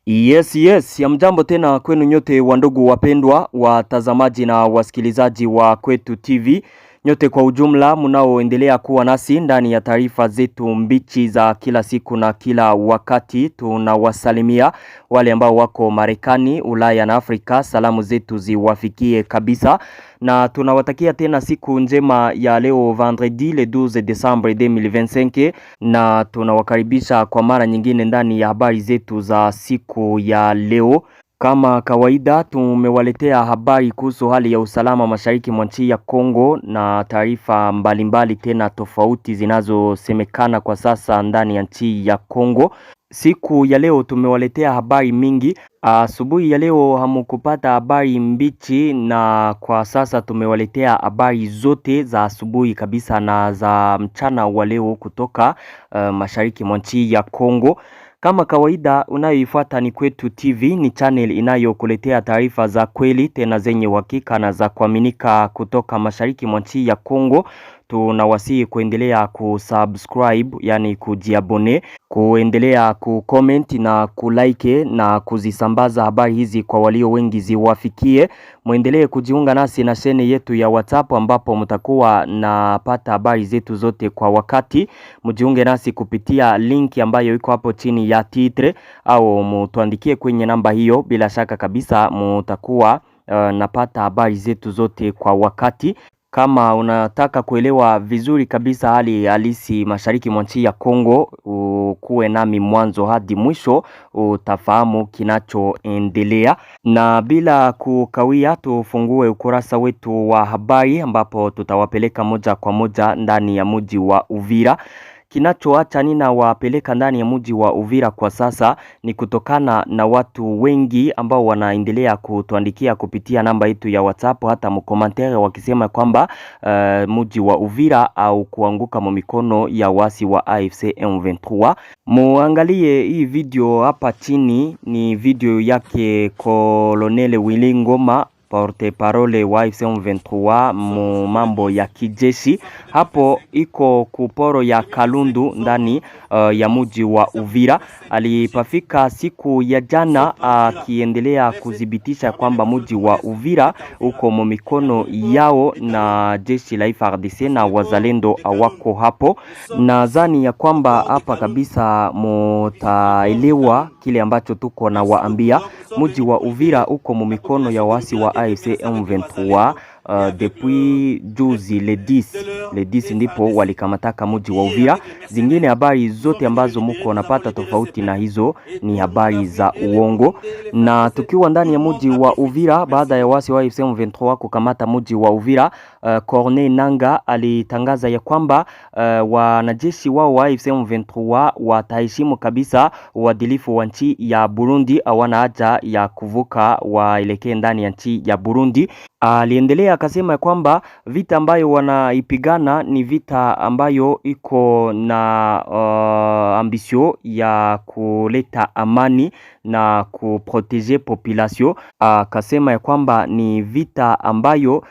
Yes, ya mjambo tena kwenu nyote wandugu wapendwa, watazamaji na wasikilizaji wa Kwetu TV. Nyote kwa ujumla mnaoendelea kuwa nasi ndani ya taarifa zetu mbichi za kila siku na kila wakati. Tunawasalimia wale ambao wako Marekani, Ulaya na Afrika. Salamu zetu ziwafikie kabisa. Na tunawatakia tena siku njema ya leo vendredi le 12 Desembre 2025 na tunawakaribisha kwa mara nyingine ndani ya habari zetu za siku ya leo. Kama kawaida tumewaletea habari kuhusu hali ya usalama mashariki mwa nchi ya Kongo na taarifa mbalimbali tena tofauti zinazosemekana kwa sasa ndani ya nchi ya Kongo. Siku ya leo tumewaletea habari mingi. Asubuhi ya leo hamukupata habari mbichi na kwa sasa tumewaletea habari zote za asubuhi kabisa na za mchana wa leo kutoka mashariki mwa nchi ya Kongo. Kama kawaida unayoifuata ni Kwetu TV, ni channel inayokuletea taarifa za kweli tena zenye uhakika na za kuaminika kutoka mashariki mwa nchi ya Kongo. Tunawasihi kuendelea kusubscribe, yani kujiabone, kuendelea kucomment na kulike na kuzisambaza habari hizi kwa walio wengi ziwafikie. Muendelee kujiunga nasi na shene yetu ya WhatsApp ambapo mtakuwa napata habari zetu zote kwa wakati. Mjiunge nasi kupitia link ambayo iko hapo chini ya titre au mtuandikie kwenye namba hiyo. Bila shaka kabisa mtakuwa napata habari zetu zote kwa wakati. Kama unataka kuelewa vizuri kabisa hali halisi mashariki mwa nchi ya Kongo, kuwe nami mwanzo hadi mwisho utafahamu kinachoendelea. Na bila kukawia tufungue ukurasa wetu wa habari ambapo tutawapeleka moja kwa moja ndani ya mji wa Uvira. Kinachoacha nina wapeleka ndani ya mji wa Uvira kwa sasa ni kutokana na watu wengi ambao wanaendelea kutuandikia kupitia namba yetu ya WhatsApp, hata mkomentere wakisema kwamba mji wa Uvira au kuanguka mikono ya wasi wa AFC M23. Muangalie hii video hapa chini, ni video yake Colonel Willy Ngoma, porte parole wa AFC M23 mambo ya kijeshi. Hapo iko kuporo ya Kalundu ndani ya mji wa Uvira. Alipafika siku ya jana akiendelea kudhibitisha kwamba mji wa Uvira uko mikono yao na jeshi la FARDC na wazalendo wako hapo. Nadhani ya kwamba hapa kabisa mtaelewa kile ambacho tuko na waambia. Mji wa Uvira uko mikono ya wasi wa AFC M23 depuis juzi le 10 ndipo walikamataka mji wa Uvira. Zingine habari zote ambazo mko napata tofauti na hizo ni habari za uongo. Na tukiwa ndani ya mji wa Uvira, baada ya wasi wa AFC M23 kukamata mji wa Uvira, Corneille Nangaa alitangaza ya kwamba wanajeshi wao wa AFC M23 wataheshimu kabisa uadilifu wa nchi ya Burundi, hawana haja ya kuvuka waelekee ndani ya nchi ya Burundi. Aliendelea akasema kwamba vita ambayo wanaipigana ni vita ambayo iko na ambisio ya kuleta amani na kuproteger population. Akasema ya kwamba ni vita ambayo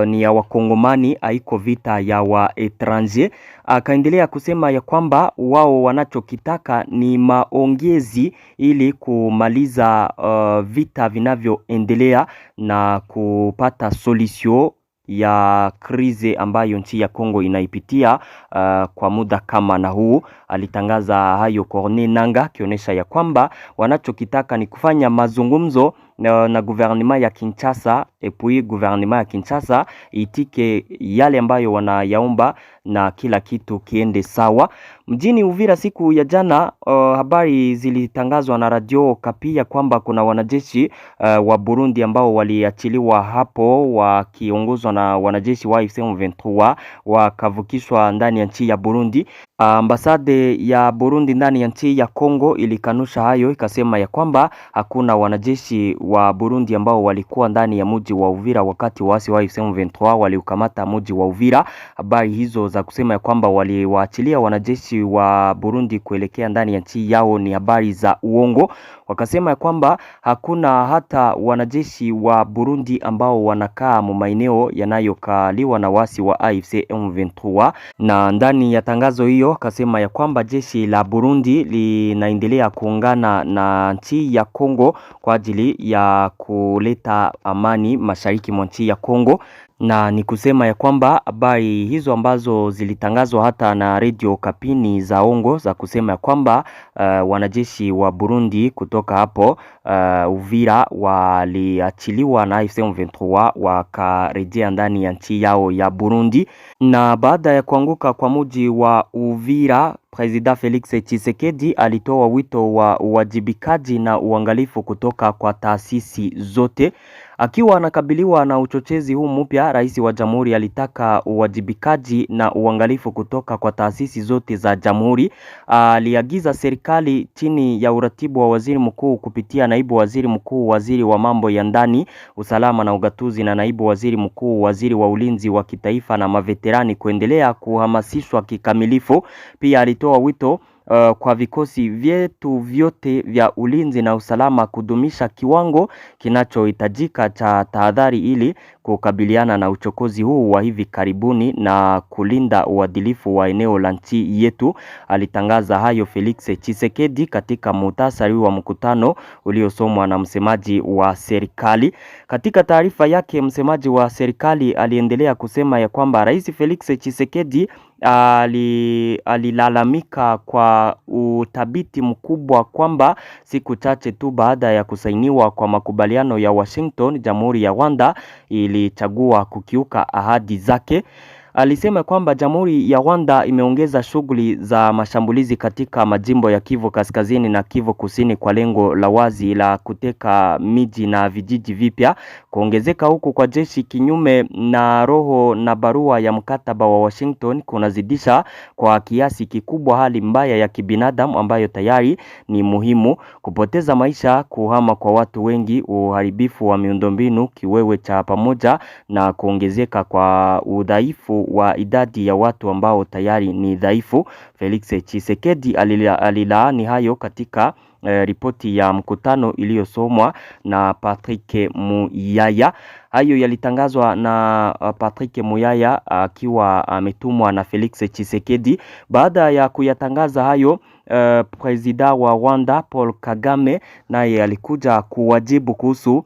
ni ya wakongomani, haiko vita ya wa etranger. Akaendelea kusema ya kwamba wao wanachokitaka ni maongezi ili kumaliza vita vinavyoendelea na kupata solution ya krize ambayo nchi ya Kongo inaipitia kwa muda kama na huu. Alitangaza hayo Corneille Nangaa kionyesha ya kwamba wanachokitaka ni kufanya mazungumzo na gouvernement ya Kinshasa, epui gouvernement ya Kinshasa itike yale ambayo wanayaomba na kila kitu kiende sawa. Mjini Uvira siku ya jana habari zilitangazwa na Radio Okapi kwamba kuna wanajeshi wa Burundi ambao waliachiliwa hapo wakiongozwa na wanajeshi wa AFC M23 wakavukishwa ndani ya nchi ya Burundi. Ambasade ya Burundi ndani ya nchi ya Kongo ilikanusha hayo, ikasema ya kwamba hakuna wanajeshi wa Burundi ambao walikuwa ndani ya mji wa Uvira wakati waasi wa AFC M23 waliukamata mji wa Uvira. Habari hizo za kusema ya kwamba waliwaachilia wanajeshi wa Burundi kuelekea ndani ya nchi yao ni habari za uongo. Wakasema ya kwamba hakuna hata wanajeshi wa Burundi ambao wanakaa maeneo yanayokaliwa na waasi wa AFC M23. Na ndani ya tangazo hiyo hiyo akasema ya kwamba jeshi la Burundi linaendelea kuungana na nchi ya Kongo kwa ajili ya kuleta amani mashariki mwa nchi ya Kongo, na ni kusema ya kwamba habari hizo ambazo zilitangazwa hata na Radio Kapini za ongo za kusema ya kwamba wanajeshi wa Burundi kutoka hapo Uvira waliachiliwa na AFC M23 wakarejea ndani ya nchi yao ya Burundi. Na baada ya kuanguka kwa mji wa Uvira, President Felix Tshisekedi alitoa wito wa uwajibikaji na uangalifu kutoka kwa taasisi zote. Akiwa anakabiliwa na uchochezi huu mpya, rais wa jamhuri alitaka uwajibikaji na uangalifu kutoka kwa taasisi zote za jamhuri. Aliagiza serikali chini ya uratibu wa waziri mkuu kupitia naibu waziri mkuu, waziri wa mambo ya ndani, usalama na ugatuzi, na naibu waziri mkuu, waziri wa ulinzi wa kitaifa na maveterani kuendelea kuhamasishwa kikamilifu. Pia alitoa wito kwa vikosi vyetu vyote vya ulinzi na usalama kudumisha kiwango kinachohitajika cha tahadhari ili kukabiliana na uchokozi huu wa hivi karibuni na kulinda uadilifu wa eneo la nchi yetu. Alitangaza hayo Felix Tshisekedi katika muhtasari wa mkutano uliosomwa na msemaji wa serikali. Katika taarifa yake, msemaji wa serikali aliendelea kusema ya kwamba Rais Felix Tshisekedi alilalamika kwa uthabiti mkubwa kwamba siku chache tu baada ya kusainiwa kwa makubaliano ya Washington, Jamhuri ya Rwanda ilichagua kukiuka ahadi zake. Alisema kwamba Jamhuri ya Rwanda imeongeza shughuli za mashambulizi katika majimbo ya Kivu Kaskazini na Kivu Kusini kwa lengo la wazi la kuteka miji na vijiji vipya. Kuongezeka huku kwa jeshi kinyume na roho na barua ya mkataba wa Washington kunazidisha kwa kiasi kikubwa hali mbaya ya kibinadamu ambayo tayari ni muhimu: kupoteza maisha, kuhama kwa watu wengi, uharibifu wa miundombinu, kiwewe cha pamoja na kuongezeka kwa udhaifu wa idadi ya watu ambao tayari ni dhaifu. Felix Tshisekedi alilaani hayo katika ripoti ya mkutano iliyosomwa na Patrick Muyaya. Hayo yalitangazwa na Patrick Muyaya akiwa ametumwa na Felix Tshisekedi. Baada ya kuyatangaza hayo, President wa Rwanda Paul Kagame naye alikuja kuwajibu kuhusu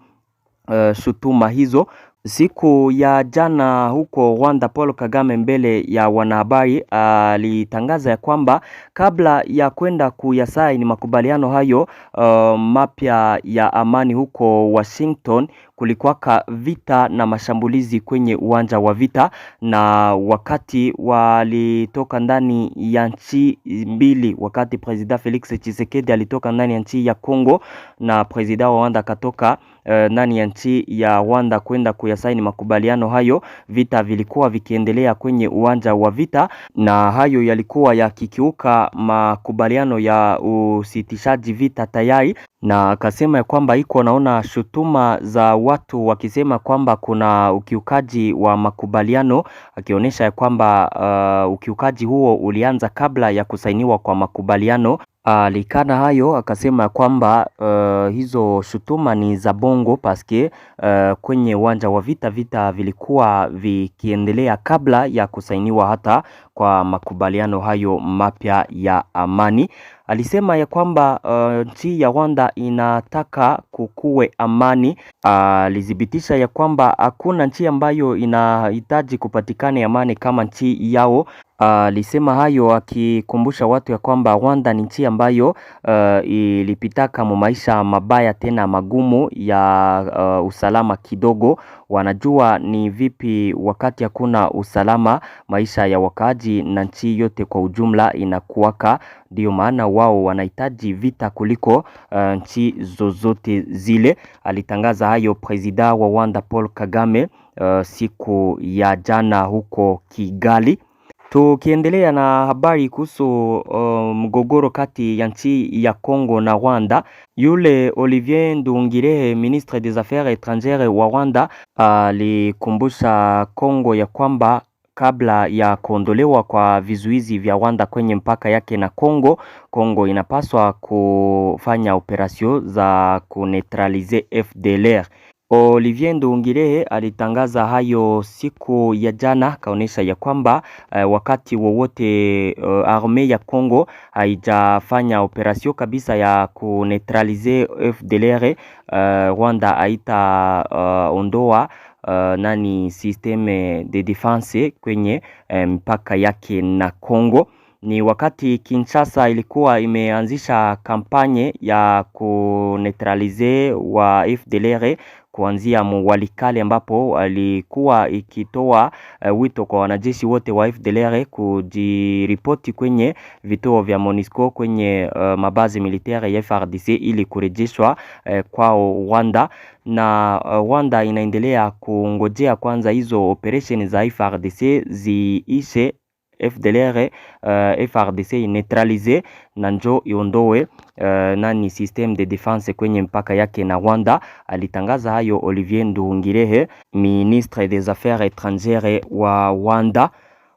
shutuma hizo. Siku ya jana huko Rwanda, Paul Kagame mbele ya wanahabari alitangaza ya kwamba kabla ya kwenda kuyasaini makubaliano hayo mapya ya amani huko Washington, kulikuwa vita na mashambulizi kwenye uwanja wa vita, na wakati walitoka ndani ya nchi mbili, wakati President Felix Tshisekedi alitoka ndani ya nchi ya Kongo na President wa Rwanda katoka ndani ya nchi ya Rwanda kwenda kuyasaini makubaliano hayo, vita vilikuwa vikiendelea kwenye uwanja wa vita, na hayo yalikuwa yakikiuka makubaliano ya usitishaji vita tayari. Na akasema ya kwamba iko naona shutuma za watu wakisema kwamba kuna ukiukaji wa makubaliano, akionyesha ya kwamba ukiukaji huo ulianza kabla ya kusainiwa kwa makubaliano. Alikana hayo, akasema kwamba hizo shutuma ni za bongo paske kwenye uwanja wa vita vilikuwa vikiendelea kabla ya kusainiwa hata kwa makubaliano hayo mapya ya amani. Alisema ya kwamba nchi ya Rwanda inataka kukuwe amani. Alithibitisha ya kwamba hakuna nchi ambayo inahitaji kupatikane amani kama nchi yao. Alisema hayo akikumbusha watu ya kwamba Rwanda ni nchi ambayo ilipitaka mu maisha mabaya tena magumu ya usalama kidogo. Wanajua ni vipi wakati hakuna usalama maisha ya wakaaji na nchi yote kwa ujumla inakuwaka. Ndio maana wao wanahitaji vita kuliko nchi zozote zile. Alitangaza hayo President wa Rwanda Paul Kagame siku ya jana huko Kigali. Tukiendelea na habari kuhusu mgogoro kati ya nchi ya Kongo na Rwanda, yule Olivier Nduhungirehe, ministre des Affaires étrangères wa Rwanda, alikumbusha Kongo ya kwamba kabla ya kuondolewa kwa vizuizi vya Rwanda kwenye mpaka yake na Kongo, Kongo inapaswa kufanya operasyon za kuneutralize FDLR. Olivier Nduhungirehe alitangaza hayo siku ya jana, kaonesha ya kwamba wakati wowote arme ya Kongo haijafanya operasyon kabisa ya kuneutralize FDLR, Rwanda haita ondoa systeme de defense kwenye mpaka yake na Kongo. Ni wakati Kinshasa ilikuwa imeanzisha kampanye ya kuneutralize wa FDLR kuanzia Walikale, ambapo alikuwa ikitoa wito kwa wanajeshi wote wa FDLR kujiripoti kwenye vituo vya MONUSCO kwenye mabazi militaire ya FARDC ili kurejeshwa kwao Rwanda. Na Rwanda inaendelea kungojea kwanza hizo operation za FARDC ziishe, FDLR FARDC neutralize na njo iondoe systeme de defense kwenye mpaka yake na Rwanda. Alitangaza hayo Olivier Nduhungirehe, ministre des affaires étrangères wa Rwanda,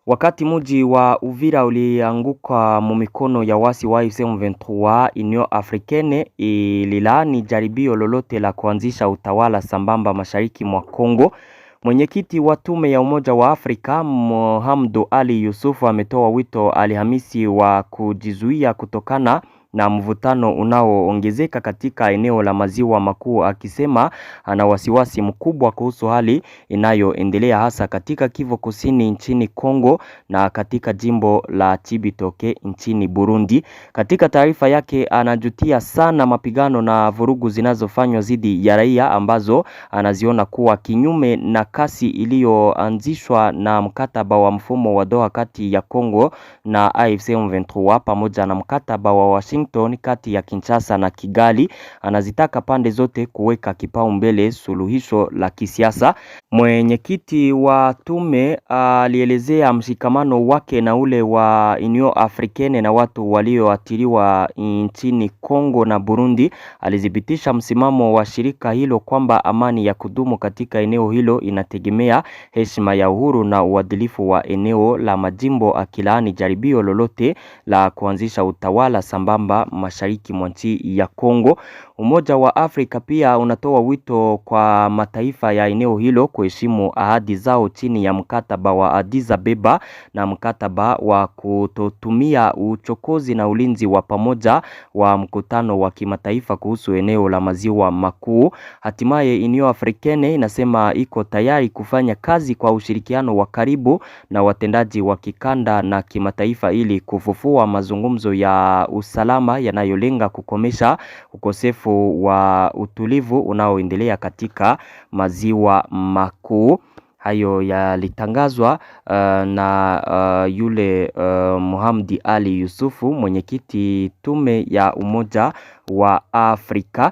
wakati muji wa Uvira ulianguka mumikono ya wasi wa M23. Union Africaine ililaani jaribio lolote la kuanzisha utawala sambamba mashariki mwa Kongo. Mwenyekiti wa tume ya Umoja wa Afrika Mohamed Ali Yusuf ametoa wito Alhamisi wa kujizuia kutokana na mvutano unaoongezeka katika eneo la maziwa makuu, akisema ana wasiwasi mkubwa kuhusu hali inayoendelea hasa katika Kivu Kusini nchini Kongo na katika jimbo la Cibitoke nchini Burundi. Katika taarifa yake, anajutia sana mapigano na vurugu zinazofanywa dhidi ya raia ambazo anaziona kuwa kinyume na kasi iliyoanzishwa na mkataba wa mfumo wa Doha kati ya Kongo na AFC M23 pamoja na mkataba wa Washington kati ya Kinshasa na Kigali. Anazitaka pande zote kuweka kipaumbele suluhisho la kisiasa. Mwenyekiti wa tume alielezea mshikamano wake na ule wa Union Africaine na watu walioathiriwa nchini Kongo na Burundi. Alithibitisha msimamo wa shirika hilo kwamba amani ya kudumu katika eneo hilo inategemea heshima ya uhuru na uadilifu wa eneo la majimbo, akilaani jaribio lolote la kuanzisha utawala sambamba mashariki mwa nchi ya Kongo. Umoja wa Afrika pia unatoa wito kwa mataifa ya eneo hilo kuheshimu ahadi zao chini ya mkataba wa Addis Ababa na mkataba wa kutotumia uchokozi na ulinzi wa pamoja wa mkutano wa kimataifa kuhusu eneo la maziwa makuu. Hatimaye Union Africaine inasema iko tayari kufanya kazi kwa ushirikiano wa karibu na watendaji wa kikanda na kimataifa ili kufufua mazungumzo ya usalama yanayolenga kukomesha ukosefu wa utulivu unaoendelea katika maziwa makuu. Hayo yalitangazwa na yule Mohamed Ali Yusufu, mwenyekiti tume ya Umoja wa Afrika.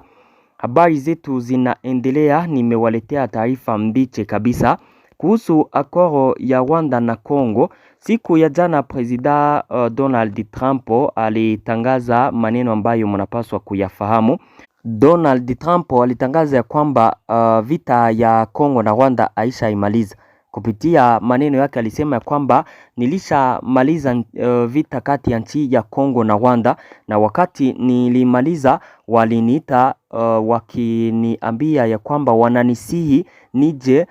Habari zetu zinaendelea, nimewaletea taarifa mbiche kabisa kuhusu akoro ya Rwanda na Kongo. Siku ya jana Presida Donald Trump alitangaza maneno ambayo mnapaswa kuyafahamu. Donald Trump alitangaza ya kwamba vita ya Kongo na Rwanda aisha imaliza. Kupitia maneno yake alisema ya kwamba nilishamaliza vita kati ya nchi ya Kongo na Rwanda, na wakati nilimaliza waliniita wakiniambia ya kwamba wananisihi nije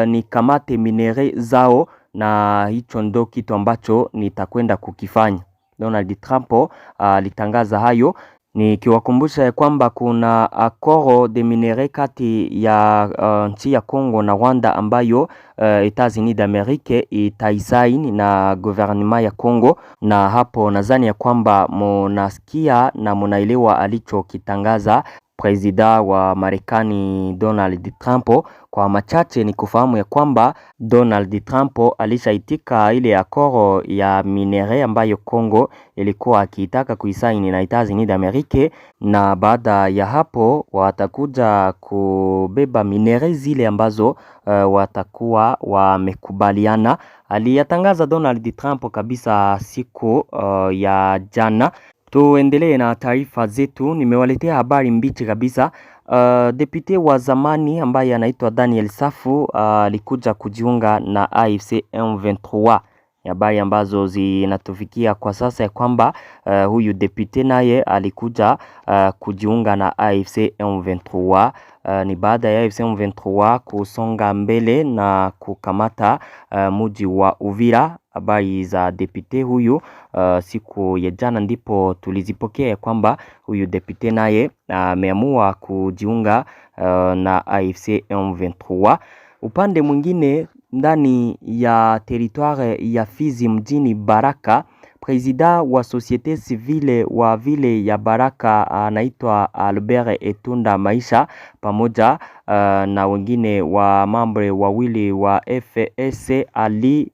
nikamate minere zao, na hicho ndo kitu ambacho nitakwenda kukifanya. Donald Trump alitangaza hayo, nikiwakumbusha ya kwamba kuna accord de minere kati ya nchi ya Kongo na Rwanda ambayo Etats-Unis d'Amerique itaisaini na gouvernement ya Kongo, na hapo nadhani ya kwamba mnasikia na mnaelewa alichokitangaza Presida wa Marekani Donald Trump. Kwa machache ni kufahamu ya kwamba Donald Trump alishaitika ile akoro ya minere ambayo Kongo ilikuwa akiitaka kuisaini na Etats-Unis d'Amerique, na baada ya hapo watakuja kubeba minere zile ambazo watakuwa wamekubaliana. Aliyatangaza Donald Trump kabisa siku ya jana. Tuendelee na taarifa zetu, nimewaletea habari mbichi kabisa. Depute wa zamani ambaye anaitwa Daniel Safu alikuja kujiunga na AFC M23. Habari ambazo zinatufikia kwa sasa ya kwamba huyu depute naye alikuja kujiunga na AFC M23. Ni baada ya AFC M23 kusonga mbele na kukamata mji wa Uvira. Habari za depute huyu siku ya jana ndipo tulizipokea kwamba huyu depute naye ameamua kujiunga na AFC M23. Upande mwingine, ndani ya territoire ya Fizi mjini Baraka, presida wa societe civile wa vile ya Baraka anaitwa Albert Etunda Maisha pamoja na wengine wa mambre wawili wa FS Ali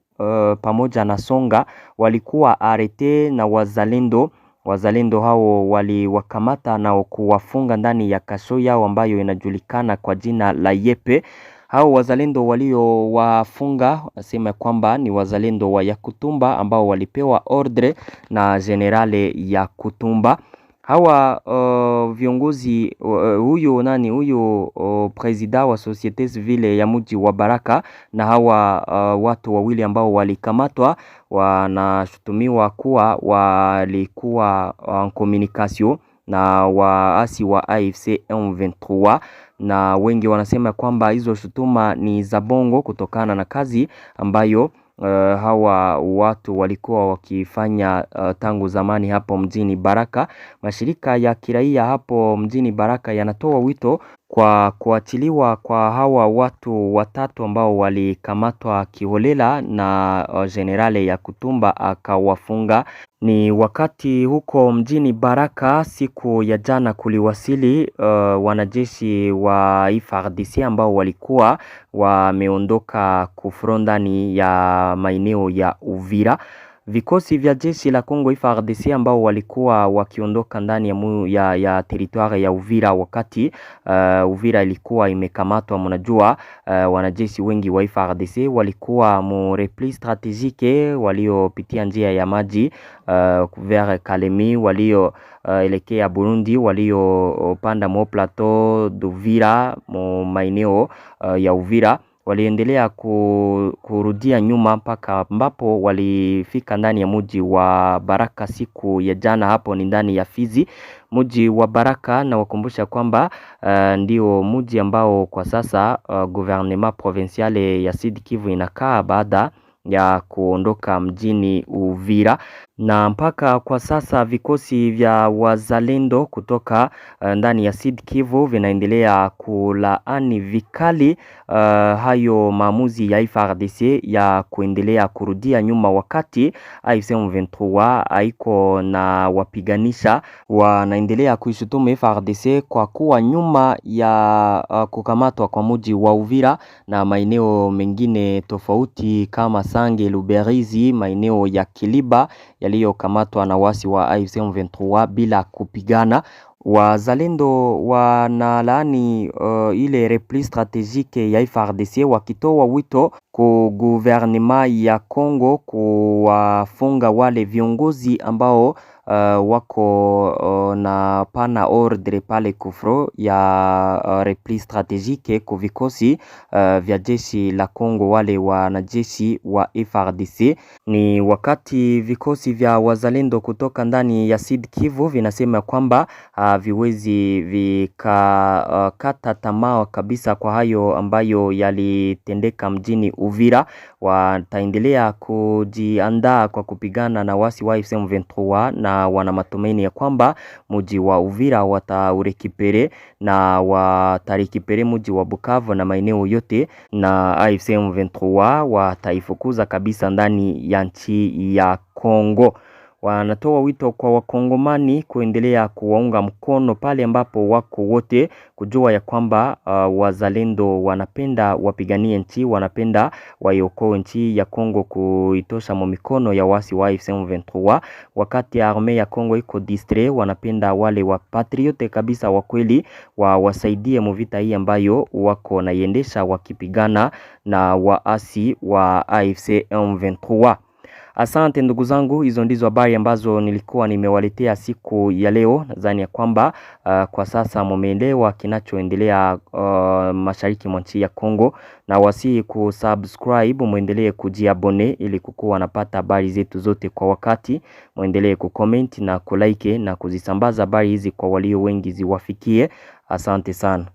pamoja na Songa walikuwa arete na wazalendo. Wazalendo hao waliwakamata na kuwafunga ndani ya kasho yao ambayo inajulikana kwa jina la Yepe. Hao wazalendo waliowafunga wasema kwamba ni wazalendo wa Yakutumba ambao walipewa ordre na generale Yakutumba. Hawa viongozi huyo presida wa societe civile ya mji wa Baraka na hawa watu wawili ambao walikamatwa wanashutumiwa kuwa walikuwa en communication na waasi wa AFC M23, na wengi wanasema kwamba hizo shutuma ni za bongo kutokana na kazi ambayo hawa watu walikuwa wakifanya tangu zamani hapo mjini Baraka. Mashirika ya kiraia hapo mjini Baraka yanatoa wito kwa kuachiliwa kwa hawa watu watatu ambao walikamatwa kiholela na generale Yakutumba akawafunga. Ni wakati huko mjini Baraka siku ya jana kuliwasili wanajeshi wa FARDC ambao walikuwa wameondoka kufrondani ya maeneo ya Uvira. Vikosi vya jeshi la Kongo FARDC ambao walikuwa wakiondoka ndani ya territoire ya Uvira wakati Uvira ilikuwa imekamatwa. Mnajua wanajeshi wengi wa FARDC walikuwa mu repli strategique waliopitia njia ya maji vers Kalemi, elekea Burundi, waliopanda mo plateau d'Uvira mu maeneo ya Uvira. Waliendelea kurudia nyuma mpaka ambapo walifika ndani ya mji wa Baraka siku ya jana. Hapo ni ndani ya Fizi, mji wa Baraka, na wakumbusha kwamba ndio mji ambao kwa sasa gouvernement provinciale ya Sud Kivu inakaa baada ya kuondoka mjini Uvira. Na mpaka kwa sasa vikosi vya wazalendo kutoka ndani ya Sud Kivu vinaendelea kulaani vikali hayo maamuzi ya FARDC ya kuendelea kurudia nyuma wakati AFC M23 haiko na wapiganisha. Wanaendelea kuishutumu FARDC kwa kuwa nyuma ya kukamatwa kwa mji wa Uvira na maeneo mengine tofauti kama Sange, Luberizi, maeneo ya Kiliba yaliyokamatwa na wasi wa AFC M23 bila kupigana. Wazalendo wanalaani ile repli strategique ya FARDC wakitoa wito kwa gouvernement ya Kongo kuwafunga wale viongozi ambao wako na pana ordre pale kufro ya repli strategique kwa vikosi vya jeshi la Kongo, wale wanajeshi wa FARDC. Ni wakati vikosi vya wazalendo kutoka ndani ya Sud Kivu vinasema kwamba viwezi vikakata tamaa kabisa kwa hayo ambayo yalitendeka mjini Uvira. Wataendelea kujiandaa kwa kupigana na wasi wa AFC M23 na wana matumaini ya kwamba mji wa Uvira wataurekipere na watarekipere mji wa Bukavu na maeneo yote, na AFC M23 wataifukuza kabisa ndani ya nchi ya Kongo. Wanatoa wito kwa wakongomani kuendelea kuwaunga mkono pale ambapo wako wote, kujua ya kwamba wazalendo wanapenda wapiganie nchi, wanapenda waiokoe nchi ya Kongo kuitosha mikono ya wasi wa AFC M23. Wakati arme ya Kongo iko distrait, wanapenda wale wa patriote kabisa wa kweli wasaidie mvita hii ambayo wako naiendesha wakipigana na waasi wa AFC M23. Asante ndugu zangu, hizo ndizo habari ambazo nilikuwa nimewaletea siku ya leo. Nadhani ya kwamba kwa sasa mumeelewa kinachoendelea mashariki mwa nchi ya Kongo, na wasi kusubscribe, muendelee kujiabone ili kukuwa napata habari zetu zote kwa wakati. Muendelee kucomment na kulike na kuzisambaza habari hizi kwa walio wengi ziwafikie. Asante sana.